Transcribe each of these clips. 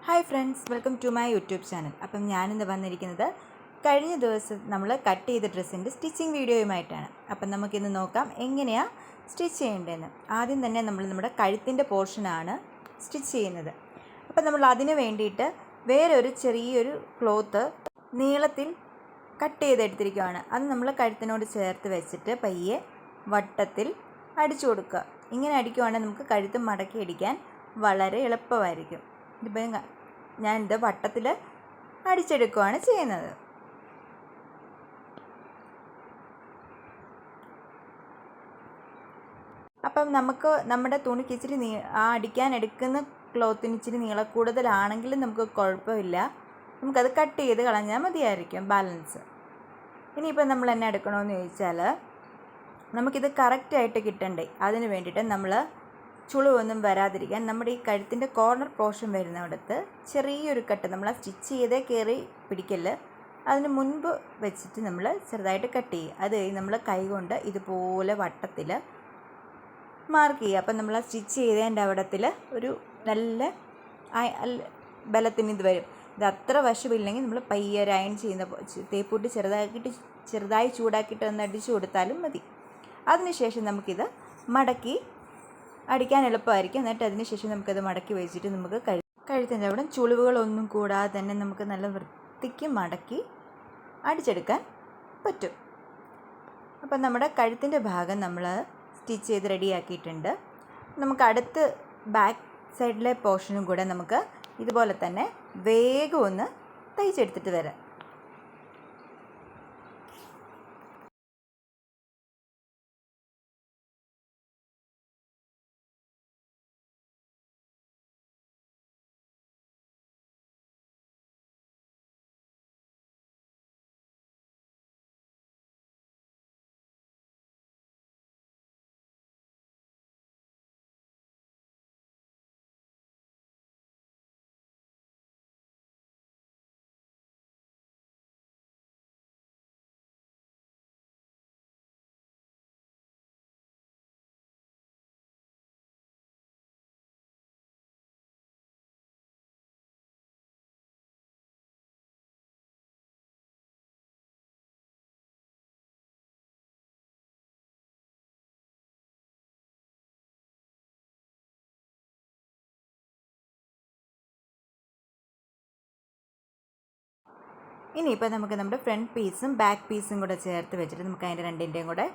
Hi friends, welcome to my YouTube channel. അപ്പം ഞാനിന്ന് വന്നിരിക്കുന്നത് കഴിഞ്ഞ ദിവസം നമ്മൾ കട്ട് ചെയ്ത ഡ്രസ്സിൻ്റെ സ്റ്റിച്ചിങ് വീഡിയോയുമായിട്ടാണ്. അപ്പം നമുക്കിന്ന് നോക്കാം എങ്ങനെയാണ് സ്റ്റിച്ച് ചെയ്യേണ്ടതെന്ന്. ആദ്യം തന്നെ നമ്മൾ നമ്മുടെ കഴുത്തിൻ്റെ പോർഷനാണ് സ്റ്റിച്ച് ചെയ്യുന്നത്. അപ്പം നമ്മൾ അതിന് വേണ്ടിയിട്ട് വേറൊരു ചെറിയൊരു ക്ലോത്ത് നീളത്തിൽ കട്ട് ചെയ്തെടുത്തിരിക്കുകയാണ്. അത് നമ്മൾ കഴുത്തിനോട് ചേർത്ത് വെച്ചിട്ട് പയ്യെ വട്ടത്തിൽ അടിച്ചു കൊടുക്കുക. ഇങ്ങനെ അടിക്കുവാണെങ്കിൽ നമുക്ക് കഴുത്ത് മടക്കി അടിക്കാൻ വളരെ എളുപ്പമായിരിക്കും. ഇതിപ്പം ഞാനിത് വട്ടത്തിൽ അടിച്ചെടുക്കുകയാണ് ചെയ്യുന്നത്. അപ്പം നമുക്ക് നമ്മുടെ തുണിക്ക് ഇച്ചിരി അടിക്കാൻ എടുക്കുന്ന ക്ലോത്തിന് ഇച്ചിരി കൂടുതലാണെങ്കിലും നമുക്ക് കുഴപ്പമില്ല. നമുക്കത് കട്ട് ചെയ്ത് കളഞ്ഞാൽ മതിയായിരിക്കും ബാലൻസ്. ഇനിയിപ്പം നമ്മൾ എന്നെ എടുക്കണമെന്ന് ചോദിച്ചാൽ നമുക്കിത് കറക്റ്റായിട്ട് കിട്ടണ്ടേ. അതിന് വേണ്ടിയിട്ട് നമ്മൾ ചുളിവൊന്നും വരാതിരിക്കാൻ നമ്മുടെ ഈ കഴുത്തിൻ്റെ കോർണർ പോർഷൻ വരുന്നിടത്ത് ചെറിയൊരു കട്ട് നമ്മൾ ആ സ്റ്റിച്ച് ചെയ്തേ കയറി പിടിക്കല്, അതിന് മുൻപ് വെച്ചിട്ട് നമ്മൾ ചെറുതായിട്ട് കട്ട് ചെയ്യുക. അത് കഴിഞ്ഞ് നമ്മൾ കൈ കൊണ്ട് ഇതുപോലെ വട്ടത്തിൽ മാർക്ക് ചെയ്യുക. അപ്പം നമ്മൾ ആ സ്റ്റിച്ച് ചെയ്തതിൻ്റെ അവിടത്തിൽ ഒരു നല്ല ബലത്തിന് ഇത് വരും. ഇത് അത്ര വശമില്ലെങ്കിൽ നമ്മൾ പയ്യെ ഒരു അയൺ ചെയ്യുന്ന തേപ്പൂട്ട് ചെറുതായി ചൂടാക്കിയിട്ട് ഒന്ന് അടിച്ചു കൊടുത്താലും മതി. അതിനുശേഷം നമുക്കിത് മടക്കി അടിക്കാൻ എളുപ്പമായിരിക്കും. എന്നിട്ട് അതിന് ശേഷം നമുക്കത് മടക്കി വെച്ചിട്ട് നമുക്ക് കഴുത്തിൻ്റെ അവിടെ ചുളിവുകളൊന്നും കൂടാതെ തന്നെ നമുക്ക് നല്ല വൃത്തിക്ക് മടക്കി അടിച്ചെടുക്കാൻ പറ്റും. അപ്പം നമ്മുടെ കഴുത്തിൻ്റെ ഭാഗം നമ്മൾ സ്റ്റിച്ച് ചെയ്ത് റെഡിയാക്കിയിട്ടുണ്ട്. നമുക്ക് അടുത്ത് ബാക്ക് സൈഡിലെ പോർഷനും കൂടെ നമുക്ക് ഇതുപോലെ തന്നെ വേഗം ഒന്ന് തയ്ച്ചെടുത്തിട്ട് വരാം. ഇനിയിപ്പോൾ നമുക്ക് നമ്മുടെ ഫ്രണ്ട് പീസും ബാക്ക് പീസും കൂടെ ചേർത്ത് വെച്ചിട്ട് നമുക്ക് അതിൻ്റെ രണ്ടിൻ്റെയും കൂടെ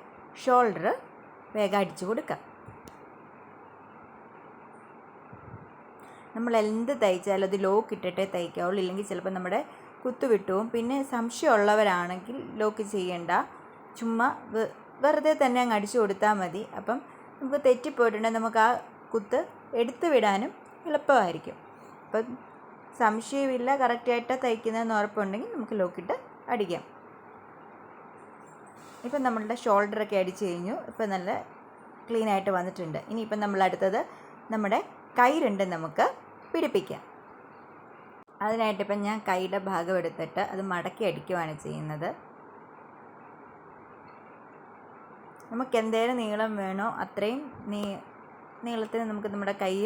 ഷോൾഡർ വേഗം അടിച്ചു കൊടുക്കാം. നമ്മൾ എന്ത് തയ്ച്ചാലും അത് ലോക്ക് ഇട്ടിട്ടേ തയ്ക്കാവുള്ളൂ, ഇല്ലെങ്കിൽ ചിലപ്പോൾ നമ്മുടെ കുത്തു വിട്ടുപോകും. പിന്നെ സംശയമുള്ളവരാണെങ്കിൽ ലോക്ക് ചെയ്യേണ്ട, ചുമ്മാ വെറുതെ തന്നെ അങ്ങ് അടിച്ചു കൊടുത്താൽ മതി. അപ്പം നമുക്ക് തെറ്റിപ്പോയിട്ടുണ്ടെങ്കിൽ നമുക്ക് ആ കുത്ത് എടുത്തു വിടാനും എളുപ്പമായിരിക്കും. അപ്പം സംശയമില്ല, കറക്റ്റായിട്ട് തയ്ക്കുന്നതെന്ന് ഉറപ്പുണ്ടെങ്കിൽ നമുക്ക് ലോക്കിട്ട് അടിക്കാം. ഇപ്പം നമ്മളുടെ ഷോൾഡറൊക്കെ അടിച്ച് കഴിഞ്ഞു. ഇപ്പം നല്ല ക്ലീനായിട്ട് വന്നിട്ടുണ്ട്. ഇനിയിപ്പം നമ്മൾ അടുത്തത് നമ്മുടെ കൈ രണ്ടും നമുക്ക് പിടിപ്പിക്കാം. അതിനായിട്ടിപ്പം ഞാൻ കൈയുടെ ഭാഗം എടുത്തിട്ട് അത് മടക്കി അടിക്കുകയാണ് ചെയ്യുന്നത്. നമുക്ക് എന്തേലും നീളം വേണോ അത്രയും നീളത്തിന് നമുക്ക് നമ്മുടെ കൈ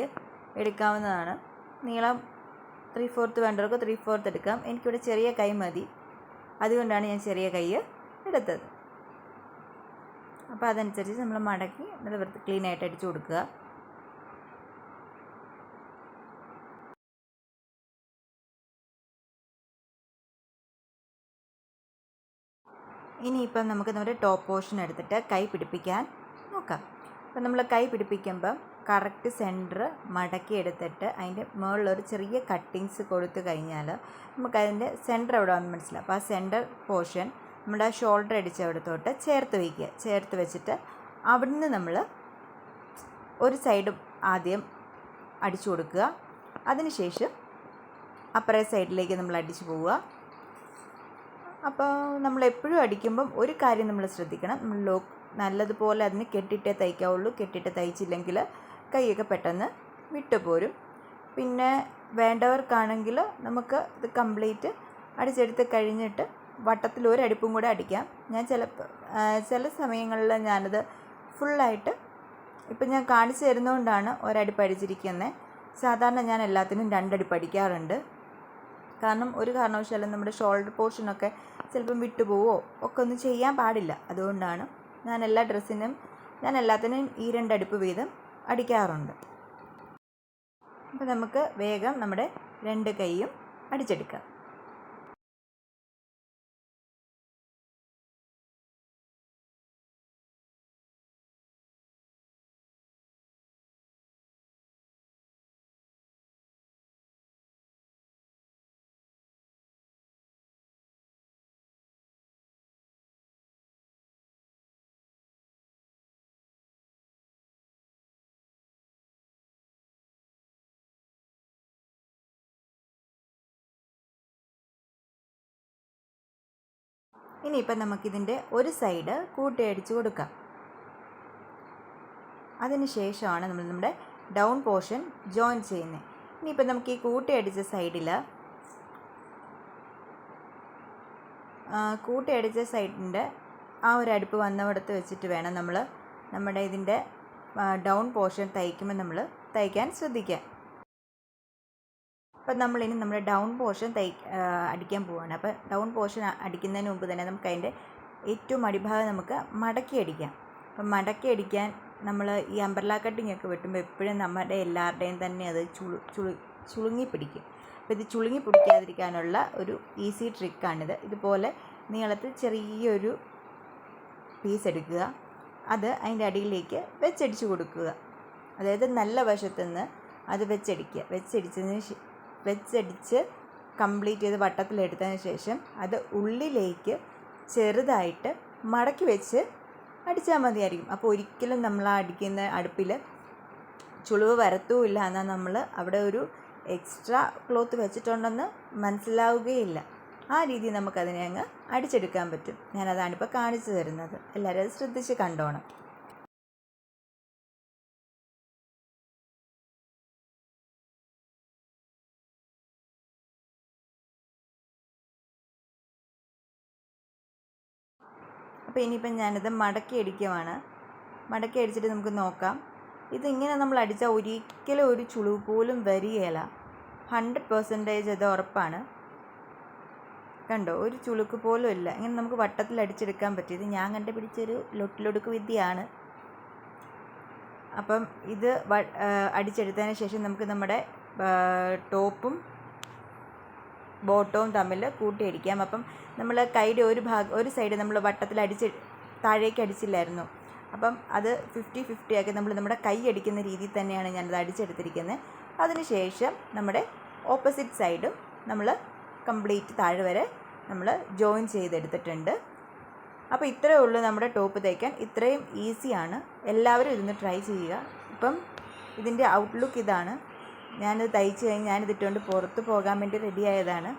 എടുക്കാവുന്നതാണ്. നീളം 3/4 വേണ്ടവർക്ക് 3/4 എടുക്കാം. എനിക്കിവിടെ ചെറിയ കൈ മതി, അതുകൊണ്ടാണ് ഞാൻ ചെറിയ കൈ എടുത്തത്. അപ്പോൾ അതനുസരിച്ച് നമ്മൾ മടക്കി നല്ല ക്ലീനായിട്ട് അടിച്ചു കൊടുക്കുക. ഇനിയിപ്പം നമുക്ക് നമ്മുടെ ടോപ്പ് പോർഷൻ എടുത്തിട്ട് കൈ പിടിപ്പിക്കാൻ നോക്കാം. അപ്പം നമ്മൾ കൈ പിടിപ്പിക്കുമ്പം കറക്റ്റ് സെൻറ്റർ മടക്കി എടുത്തിട്ട് അതിൻ്റെ മുകളിലൊരു ചെറിയ കട്ടിങ്സ് കൊടുത്തു കഴിഞ്ഞാൽ നമുക്കതിൻ്റെ സെൻറ്റർ എവിടെ വന്ന് മനസ്സിലാവും. അപ്പോൾ ആ സെൻറ്റർ പോർഷൻ നമ്മുടെ ആ ഷോൾഡർ അടിച്ച അവിടത്തോട്ട് ചേർത്ത് വയ്ക്കുക. ചേർത്ത് വെച്ചിട്ട് അവിടുന്ന് നമ്മൾ ഒരു സൈഡ് ആദ്യം അടിച്ചു കൊടുക്കുക. അതിനുശേഷം അപ്പറേ സൈഡിലേക്ക് നമ്മൾ അടിച്ചു പോവുക. അപ്പോൾ നമ്മൾ എപ്പോഴും അടിക്കുമ്പം ഒരു കാര്യം നമ്മൾ ശ്രദ്ധിക്കണം, നമ്മൾ ലോക്ക് നല്ലതുപോലെ അതിന് കെട്ടിയിട്ടേ തയ്ക്കാവുള്ളൂ. കെട്ടിയിട്ട് തയ്ച്ചില്ലെങ്കിൽ കൈയൊക്കെ പെട്ടെന്ന് വിട്ടുപോരും. പിന്നെ വേണ്ടവർക്കാണെങ്കിൽ നമുക്ക് ഇത് കംപ്ലീറ്റ് അടിച്ചെടുത്ത് കഴിഞ്ഞിട്ട് വട്ടത്തിൽ ഒരടിപ്പും കൂടെ അടിക്കാം. ഞാൻ ചില സമയങ്ങളിൽ ഞാനത് ഫുള്ളായിട്ട് ഇപ്പം ഞാൻ കാണിച്ചു തരുന്നതുകൊണ്ടാണ് ഒരടിപ്പ് അടിച്ചിരിക്കുന്നത്. സാധാരണ ഞാൻ എല്ലാത്തിനും 2 അടിപ്പ് അടിക്കാറുണ്ട്. കാരണം ഒരു കാരണവശാലും നമ്മുടെ ഷോൾഡർ പോർഷനൊക്കെ ചിലപ്പം വിട്ടുപോവോ ഒക്കെ ഒന്നും ചെയ്യാൻ പാടില്ല. അതുകൊണ്ടാണ് ഞാൻ എല്ലാത്തിനും ഈ 2 അടിപ്പ് വീതം അടിക്കാറുണ്ട്. അപ്പോൾ നമുക്ക് വേഗം നമ്മുടെ 2 കൈയും അടിച്ചെടുക്കാം. ഇനിയിപ്പം നമുക്കിതിൻ്റെ ഒരു സൈഡ് കൂട്ടിയടിച്ച് കൊടുക്കാം. അതിന് ശേഷമാണ് നമ്മൾ നമ്മുടെ ഡൗൺ പോർഷൻ ജോയിൻ ചെയ്യുന്നത്. ഇനിയിപ്പം നമുക്ക് ഈ കൂട്ടിയടിച്ച സൈഡിൻ്റെ ആ ഒരു അടുപ്പ് വന്നവിടത്ത് വെച്ചിട്ട് വേണം നമ്മുടെ ഇതിൻ്റെ ഡൗൺ പോർഷൻ തയ്ക്കുമ്പോൾ നമ്മൾ തയ്ക്കാൻ ശ്രദ്ധിക്കാം. അപ്പം നമ്മളിനി നമ്മുടെ ഡൗൺ പോർഷൻ അടിക്കാൻ പോവുകയാണ്. അപ്പോൾ ഡൗൺ പോർഷൻ അടിക്കുന്നതിന് മുമ്പ് തന്നെ നമുക്ക് അതിൻ്റെ ഏറ്റവും അടിഭാഗം നമുക്ക് മടക്കി അടിക്കാം. അപ്പം മടക്കി അടിക്കാൻ നമ്മൾ ഈ അംബ്രല്ല കട്ടിങ് ഒക്കെ വെട്ടുമ്പോൾ എപ്പോഴും നമ്മുടെ എല്ലാവരുടെയും തന്നെ അത് ചുളുങ്ങി പിടിക്കും. അപ്പോൾ ഇത് ചുളുങ്ങി പിടിക്കാതിരിക്കാനുള്ള ഒരു ഈസി ട്രിക്കാണിത്. ഇതുപോലെ നീളത്തിൽ ചെറിയൊരു പീസ് എടുക്കുക, അത് അതിൻ്റെ അടിയിലേക്ക് വെച്ചടിച്ച് കൊടുക്കുക. അതായത് നല്ല വശത്തുനിന്ന് അത് വെച്ചടിച്ച് കംപ്ലീറ്റ് ചെയ്ത് വട്ടത്തിലെടുത്തതിന് ശേഷം അത് ഉള്ളിലേക്ക് ചെറുതായിട്ട് മടക്കി വെച്ച് അടിച്ചാൽ മതിയായിരിക്കും. അപ്പോൾ ഒരിക്കലും നമ്മൾ ആ അടിക്കുന്ന അടുപ്പിൽ ചുളിവ് വരത്തുമില്ല, എന്നാൽ നമ്മൾ അവിടെ ഒരു എക്സ്ട്രാ ക്ലോത്ത് വെച്ചിട്ടുണ്ടെന്ന് മനസ്സിലാവുകയില്ല. ആ രീതിയിൽ നമുക്കതിനെ അങ്ങ് അടിച്ചെടുക്കാൻ പറ്റും. ഞാനതാണ് ഇപ്പോൾ കാണിച്ചു തരുന്നത്. എല്ലാവരും അത് ശ്രദ്ധിച്ച് കണ്ടോണം. അപ്പോൾ ഇനിയിപ്പം ഞാനിത് മടക്കി അടിക്കുവാണ്. മടക്കി അടിച്ചിട്ട് നമുക്ക് നോക്കാം. ഇതിങ്ങനെ നമ്മൾ അടിച്ചാൽ ഒരിക്കലും ഒരു ചുളിവ് പോലും വരികയില്ല. 100% അത് ഉറപ്പാണ്. കണ്ടോ, ഒരു ചുളുക്ക് പോലും ഇല്ല. ഇങ്ങനെ നമുക്ക് വട്ടത്തിൽ അടിച്ചെടുക്കാൻ പറ്റും. ഇത് ഞാൻ കണ്ടുപിടിച്ചൊരു ലൊട്ടിലൊടുക്ക് വിദ്യയാണ്. അപ്പം ഇത് അടിച്ചെടുത്തതിന് ശേഷം നമുക്ക് നമ്മുടെ ടോപ്പും ബോട്ടവും തമ്മിൽ കൂട്ടിയടിക്കാം. അപ്പം നമ്മൾ കൈയുടെ ഒരു സൈഡ് നമ്മൾ വട്ടത്തിൽ താഴേക്ക് അടിച്ചില്ലായിരുന്നു. അപ്പം അത് 50-50 ആക്കി നമ്മുടെ കൈ അടിക്കുന്ന രീതിയിൽ തന്നെയാണ് ഞാനത് അടിച്ചെടുത്തിരിക്കുന്നത്. അതിനുശേഷം നമ്മുടെ ഓപ്പോസിറ്റ് സൈഡും നമ്മൾ കംപ്ലീറ്റ് താഴെ വരെ നമ്മൾ ജോയിൻ ചെയ്തെടുത്തിട്ടുണ്ട്. അപ്പോൾ ഇത്രയേ ഉള്ളൂ നമ്മുടെ ടോപ്പ് തയ്ക്കാൻ. ഇത്രയും ഈസിയാണ്. എല്ലാവരും ഇതൊന്ന് ട്രൈ ചെയ്യുക. ഇപ്പം ഇതിൻ്റെ ഔട്ട്ലുക്ക് ഇതാണ്. ഞാനിത് തയ്ച്ച് കഴിഞ്ഞ് ഞാനിതിട്ടുകൊണ്ട് പുറത്ത് പോകാൻ വേണ്ടി റെഡിയായതാണ്.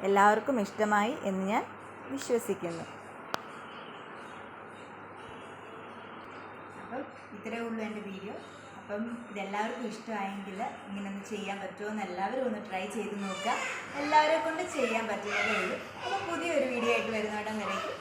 എല്ലാവർക്കും ഇഷ്ടമായി എന്ന് ഞാൻ വിശ്വസിക്കുന്നു. അപ്പം ഇത്രയേ ഉള്ളൂ എൻ്റെ വീഡിയോ. അപ്പം ഇതെല്ലാവർക്കും ഇഷ്ടമായെങ്കിൽ ഇങ്ങനെ ഒന്ന് ചെയ്യാൻ പറ്റുമോ എന്ന് എല്ലാവരും ഒന്ന് ട്രൈ ചെയ്ത് നോക്കുക. എല്ലാവരെ കൊണ്ട് ചെയ്യാൻ പറ്റുന്നതേ ഉള്ളൂ. അപ്പോൾ പുതിയൊരു വീഡിയോ ആയിട്ട് വരുന്നോടം വരേക്കും